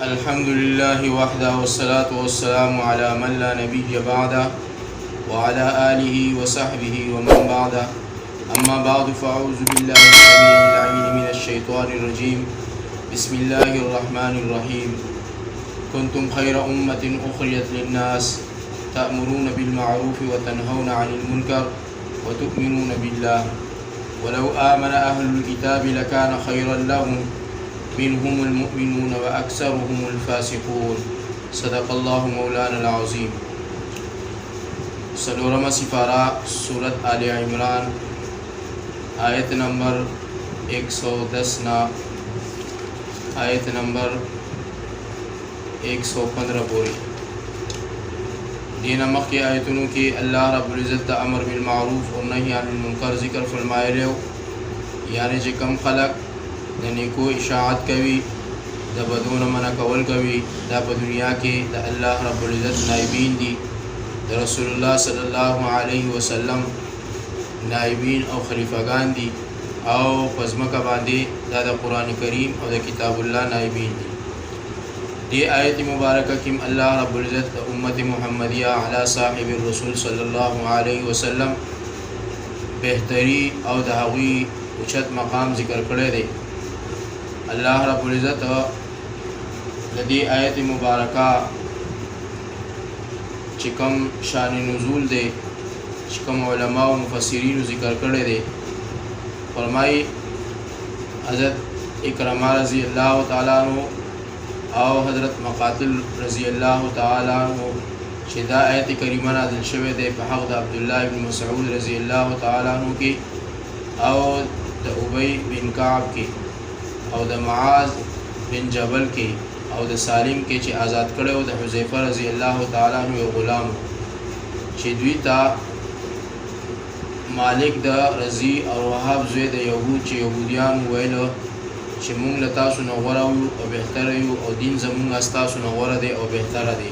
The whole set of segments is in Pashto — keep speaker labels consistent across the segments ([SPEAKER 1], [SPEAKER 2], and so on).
[SPEAKER 1] अल्हम्दुलिल्लाह वहदा वस्सलातु वस्सलामु अला मन ला नबिय्य बअदा व अला आलिहि व सहबिहि व मन बअदा अम्मा बअदु फ़अऊज़ु बिल्लाहि अस्समीइल अलीम मिनश शैतानिर रजीम बिस्मिल्लाहिर रहमानिर रहीम कुन्तुम खैरा उम्मतिन उख़रिजत लिन्नास तअमुरूना बिल मअरूफ़ि व तनहौना अनिल मुनकर व तु'मिनूना बिल्लाह वलौ आमना अहलुल किताबि लकान खैरन लहुम मिनहुमुल मुमिनून व अक्सरुहुमुल फ़ासिक़ून सदक़ल्लाहु मौलाना अज़ीम। सलोरमा सिपारा सूरत आले इमरान आयत नंबर 110 ना आयत नंबर 115 पूरी दीन मख के आयतनों के अल्लाह रब्बुल इज़्ज़त अमर बिल मारूफ़ और नही अनिल मुनकर ज़िक्र फरमाए लो, यानी जो कम खलक द नेको इशाअत कवी द बदो न मना कवल कवी दा प दुनिया के द अल्लाह रब्बुल इज़्ज़त नाइबीन दी द रसूलुल्लाह सल्लल्लाहु अलैहि वसल्लम नाइबीन और खलीफागान दी और पज़मका बांधे दा द कुरान करीम और द किताबुल्लाह नाइबीन दी। ये आयत मुबारक किम अल्लाह रब्बुल इज़्ज़त उम्मत मुहम्मदिया अला साहिबिर रसूल सल्लल्लाहु अलैहि वसल्लम बेहतरी और दहावी उचत मकाम ज़िक्र करे दे। अल्लाह रब्बुल इज़्ज़त लदी आयत मुबारका चिकम शान नुज़ूल दे चिकम उलमा व मुफस्सिरीन ज़िक्र करे दे। फरमाई हज़रत इकरमा रज़ी अल्लाह ताला अन्हु और हज़रत मक़ातिल रज़ी अल्लाह ताला अन्हु शिदा आयत करीमा नाज़िल शवे दे बहक़ अब्दुल्लाह इब्न मसऊद रज़ी अल्लाह ताला अन्हु की और द उबई बिन काब की और द मुआज़ बिन जबल की और द सालिम के चे आज़ाद करे और द हुज़ैफ़ा रज़ी अल्लाह ताला अन्हु ग़ुलाम चिद्वीता मालिक द रज़ी और वहाब ज़ुए द यहूद चे यहूदियान वेलो चे मुंग लता सुनवरा और बेहतर और दीन ज़मुंग अस्ता सुनवरा दे और बेहतर दे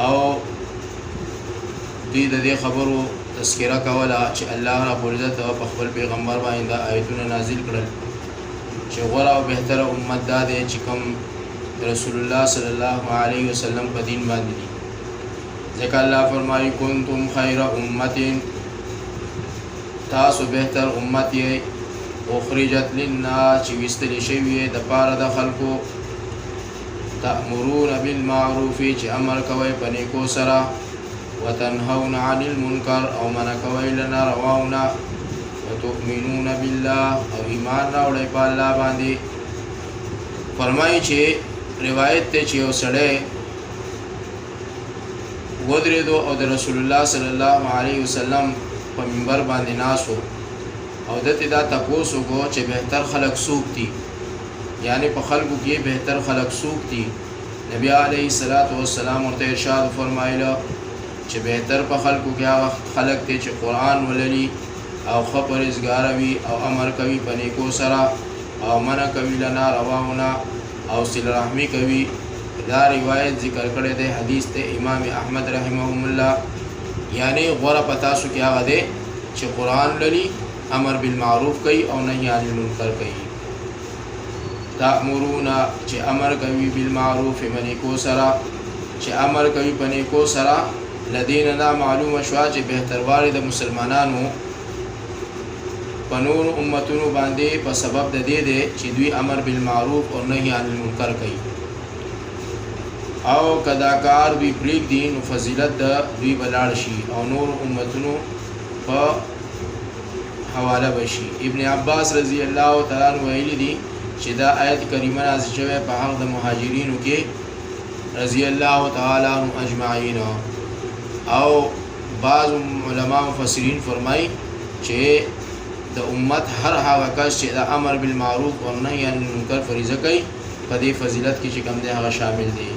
[SPEAKER 1] और दी दे खबर तस्किरा कवला चे अल्लाह रब्बुल इज़्ज़त पखबल पैगम्बर बाइंदा आयतुन नाजिल करल चे गरा और बेहतर उम्मत दा दे चिकम रसूलुल्लाह सल्लल्लाहु अलैहि वसल्लम पर दीन बांधी दी। ज़िक्र अल्लाह फरमाई कुन्तुम खैरा उम्मतिन तासु बेहतर उम्मत ये उख़रिजत लिन्नास ची विस्तली शवी द पार द खल्को तअमुरून बिल मारूफ़ ची अमर कवई पने को सरा व तनहौना अनिल मुनकर और मना कवई लना रवाउना व तुमिनून बिल्लाह और ईमान रावड़े पा अल्लाह बांधे। फरमाई छे रिवायत ते छे ओ सड़े गोदरे दो और रसूलुल्लाह सल्लल्लाहु अलैहि वसल्लम पर मिंबर बांधे नासो और दतिदा तपोसो को चे बेहतर खलक सूख थी, यानी पखल को ये बेहतर खलक सूख थी। नबी अलैहिस्सलातु वस्सलाम और इरशाद फरमाइला चे बेहतर पखल को क्या खलक थे चे कुरान वलली और खबर इसगारवी और अमर कवि पने को सरा और मना कवि लना रवाना और सिलरहमी कवि दा रिवायत ज़िक्र करे दे हदीस ते इमाम अहमद रहमहुल्लाह, यानी गौरा पता सु क्या गदे चे कुरान लली अमर बिल मारूफ़ कई और नही अनिल मुनकर कई तअमुरूना चे अमर कवि बिल मारूफ़ मने को सरा चे अमर कवि पने को सरा लदीन ना मालूम अशवा चे बेहतर वारिद मुसलमानानों पनूर उम्मतुनु बांधे पर सबब दे दे चे दुई अमर बिल मारूफ़ और नही अनिल मुनकर कई और कदाकार भी प्रीक दीन फजीलत द दुई बलाड़शी और नूर उम्मतुनु पर हवाला बशी। इब्न अब्बास रज़ी अल्लाह तआला अन्हु वैली दी शिदा आयत करीमा नाज़िल शवे पहाड़ द मुहाजिरीन के रज़ी अल्लाह तआला अन्हु अजमाइन और बाज़ उलमा मुफस्सिरीन फरमाई चे द उम्मत हर हागा कस चे द अमर बिल मारूफ़ और नही अनिल मुनकर फरीज़ा कई पदे फजीलत की चिकम दे हागा शामिल दे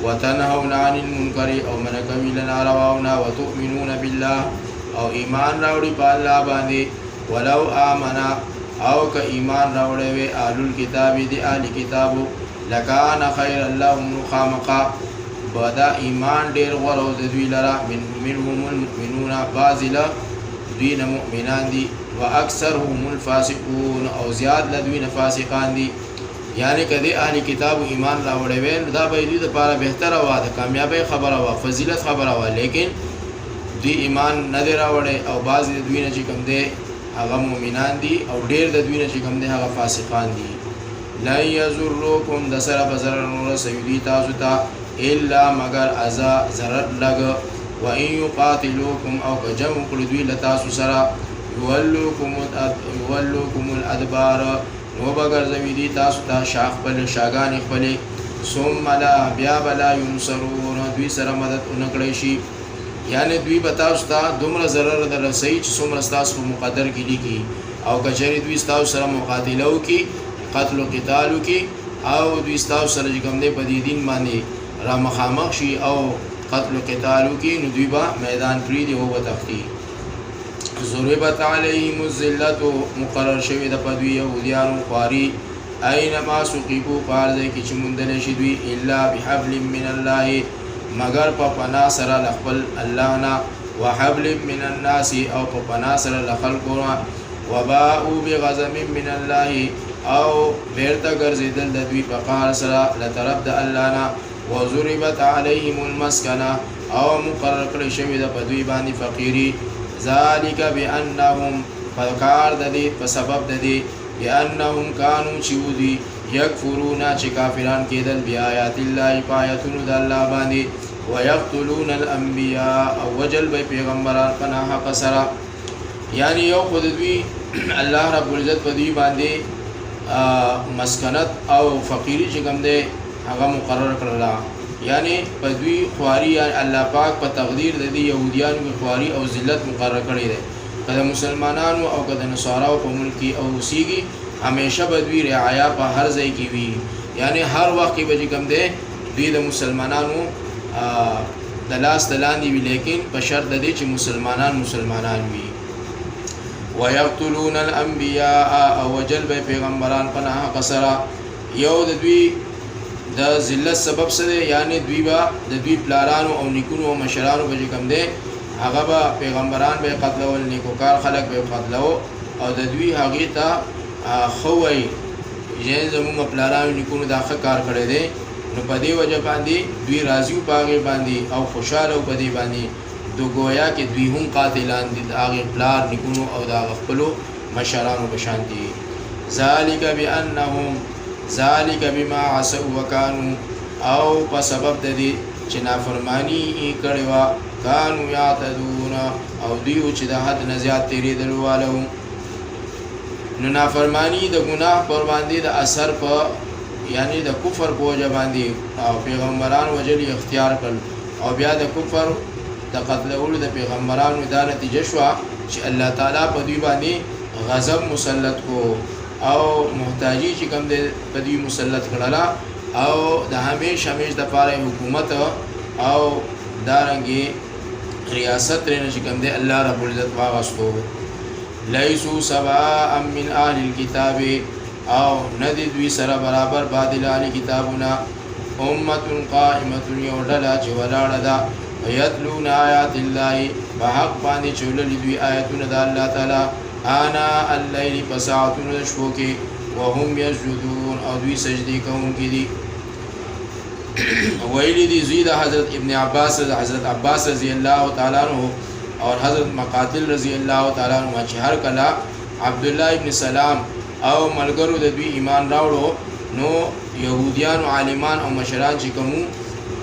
[SPEAKER 1] व तनहौना अनिल मुनकर और मन कवि लना रवाउना व तुमिनून बिल्लाह और ईमान रावड़ी पा अल्लाह बांधे वलौ आमना आओ का ईमान रावड़े वे आलुल किताबी दे आली किताबो लकान खैरन लहुम खामका बदा ईमान डेर गरो दुई लरा मिनहुमुल मुमिनून बाजिला दुई न मुमिनान दी व अक्सरुहुमुल फासिकून और ज़्यादा लदवी न फासिकान दी یعنی کدی اهل کتاب ایمان راوړې وین دا به دې لپاره بهتره وا ده کامیابی خبره وا فضیلت خبره وا لیکن دوی ایمان نه دی راوړې او بعض دوی نه چې کوم دی هغه مؤمنان دي او ډېر د دوی نه چې کوم دی هغه فاسقان دي لا یذرکم د سره بزر نور سیدی تاسو ته الا مگر اذا ضرر لګ و ان یقاتلوکم او کجم کړ دوی لتاسو سره یولوکم الادبار نو بغیر زویدی تاسو ته شاخ بل شاگان خپل ثم لا بیا بلا ينصرون دوی سره مدد اونکړی شي یعنی دوی بتاسو ته دومره ضرر در رسي چې څومره تاسو په مقدر کې لیکي او کچری دوی تاسو سره مقاتله وکي قتل او قتال وکي او دوی تاسو سره کوم دی په دې دین باندې را مخامخ شي او قتل او قتال وکي نو دوی با میدان پری دی او وتختی ضربت علیهم الذلت مقرر شوی د پدوی یهودیانو خواري اينما سقيبو پارځه کې چې مندل شي دوی الا بحبل من الله مگر په پنا سره خپل الله نا وحبل من الناس او په پنا سره خلقنا وباءوا بغضب من الله او بیرته ګرځیدل د دوی په قهر سره لطرف د الله نا وضربت عليهم المسكنه او مقرر کړی شوی د پدوی باندې فقيري ذالک بانهم فکار د دې په سبب د دې بانهم كانوا چودي یکفرون چې کافران کېدل بیا آیات الله پایتون د الله باندې ويقتلون الانبیاء او وجل به پیغمبران پناه قصرا یعنی یو خود دوی الله رب العزت په دې باندې مسکنت او فقيري چې کوم دی هغه مقرر کړل یعنی په دوی خواري الله پاک په تقدیر د دې يهوديانو خواري او ذلت مقرر کړی دی کله مسلمانانو او کله نصاراو په ملک کې او سیږي همیشه به دوی رعایا په هر ځای کې وي یعنی هر وخت کې به کوم دی دوی د مسلمانانو د لاس دلاندې وي لیکن په شرط د دې چې مسلمانان وي ويقتلون الانبیاء او وجل به پیغمبران پناه قصرا یو د دوی د ذلت سبب سره یعنی دوی با د دوی پلارانو او نیکونو او مشرانو به کوم دی هغه به پیغمبران به قتلول نیکوکار خلق به قتلو او د دوی هغه ته خوي یې زموږ پلارانو نیکونو دا ښه کار کړی دی نو په دې وجه باندې دوی راضیو پاغه باندې او خوشاله په دې باندې دو گویا کې دوی هم قاتلان دي هغه پلار نیکونو او دا خپلو مشرانو په شان دي ذالک بانهم ذالک بما عصوا وكانوا او په سبب د دې چې نافرمانی یې کړې وا کانوا یعتدون او دیو چې د حد نه زیات تیرېدل والو نو نافرمانی د ګناه پر باندې د اثر په یعنی د کفر په وجه باندې او پیغمبران وجل اختیار کړ او بیا د کفر د قتلولو د پیغمبرانو دا نتیجه شو چې الله تعالی په دوی باندې غضب مسلط کو او محتاجی چې کوم د بدوی مسلط کړلا او د همیش د پاره حکومت او دارنګي ریاست رنه چې کوم د الله رب العزت واغستو لیسو سواء من اهل الكتاب او ندی دوی سره برابر بادل اهل کتابونه امه قائمه یودلا چې ولاړه ده یتلون آیات الله بحق باندې چولل دوی آیاتونه د الله تعالی انا الليل فساعتون شفوكي وهم يسجدون او دوی سجدي کوونکي دي ویلی دی زید حضرت ابن عباس حضرت عباس رضی الله تعالی عنہ اور حضرت مقاتل رضی الله تعالی عنہ چې هر کله عبد الله ابن سلام او ملګرو د دوی ایمان راوړو نو يهوديان عالمان او مشران چې کوم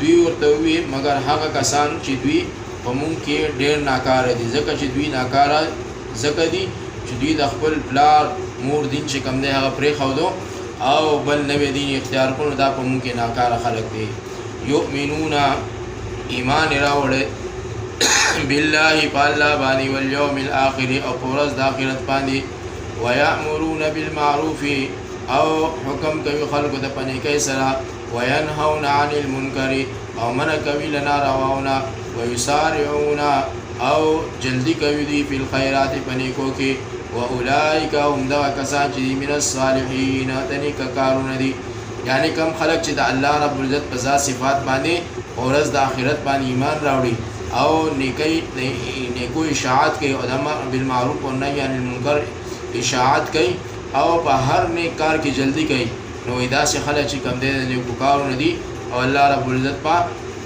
[SPEAKER 1] دوی ورته وی مگر هغه کسان چې دوی په مونږ کې ډېر ناکاره دي ځکه چې دوی ناکاره ځکه دي چې دوی د خپل پلار مور دین چې کوم دی هغه پرې خودو او بل نوې دین اختیار کړو دا په مونږ کې ناکاره خلق دي یؤمنون ایمان راوړل بالله بالله باندې والیوم الاخر او پرز د اخرت باندې ويأمرون بالمعروف او حکم کوي خلق د پنیکۍ سره وينهون عن المنکر او منع کوي لنا رواونا ويسارعون او جلدی کوي دی په الخيرات پنیکو کې واولئک هم دا کسان چې من الصالحین تنیک کارونه دي یعنی کم خلق چې د الله رب العزت په ذات صفات باندې اورز د اخرت باندې ایمان راوړي او نیکو اشاعت کوي او امر بالمعروف او نهی عن المنکر اشاعت کوي او په هر نیک کار کې جلدی کوي نو داسې خلک چې کوم دی د نیکوکارونه دي او الله رب العزت په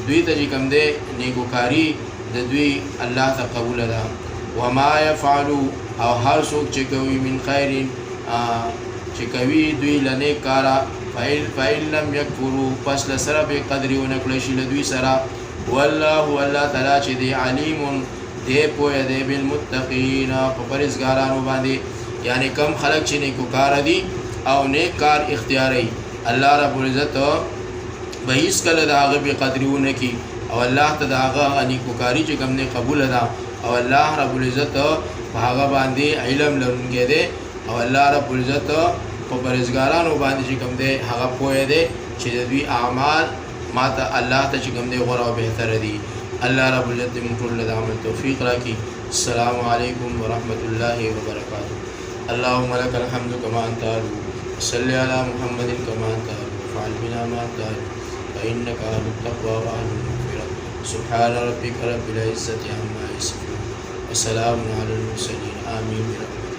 [SPEAKER 1] دوی ته چې کوم دی نیکوکاري د دوی الله ته قبول ده وما يفعلوا او هر څوک چې کوي من خیر چې کوي دوی لنه کارا فایل لم یکفروا پس لسره به قدر ونکړي شي لدوی سره والله الله تعالی چې دی علیم دی پوهه دی بالمتقین په پرهیزګارانو باندې یعنی کم خلک چې نیکوکار دي او نیک کار اختیاري الله رب العزت به هیڅ کله د هغه به قدرونه کی او الله ته د هغه نیکوکاری چې کوم نه قبول ده او الله رب العزت په هغه باندې علم لرونکی دی او الله رب العزت په پرهیزګارانو باندې چې کوم دی هغه پوهه دی چې د دوی اعمال ماته الله ته چې کوم دی غوړه او بهتر دي الله رب العزت موږ ټول له عمل توفیق راکړي السلام علیکم ورحمت الله وبرکاته اللهم لك الحمد كما انت صل على محمد كما انت وفعل بنا ما انت فانك اهل التقوى واهل المغفرة سبحان ربك رب العزة عما يصفون وسلام على المرسلين آمين برحمتك